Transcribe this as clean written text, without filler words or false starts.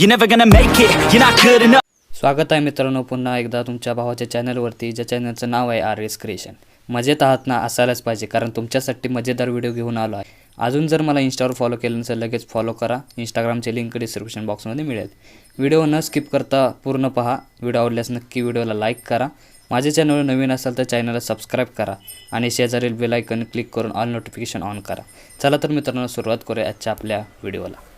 You're never gonna make it, you're not good enough. स्वागत आहे मित्रांनो पुन्हा एकदा तुमच्या भावाच्या चॅनलवरती, ज्या चॅनलचं नाव आहे RS क्रिएशन। मजेत आहात ना? असायलाच पाहिजे, कारण तुमच्यासाठी मजेदार व्हिडिओ घेऊन आलो आहे। अजून जर मला इंस्टावर फॉलो केलं नसेल लगेच फॉलो करा। इंस्टाग्रामची लिंक डिस्क्रिप्शन बॉक्समध्ये मिळेल। व्हिडिओ न स्किप करता पूर्ण पहा। व्हिडिओ आवडल्यास नक्की व्हिडिओला लाईक करा। माझ्या चॅनलवर नवीन असाल तर चॅनलला सबस्क्राईब करा आणि शेजारील बेल आयकॉन क्लिक करून ऑल नोटिफिकेशन ऑन करा। चला तर मित्रांनो सुरुवात करूया आजच्या आपल्या व्हिडिओला।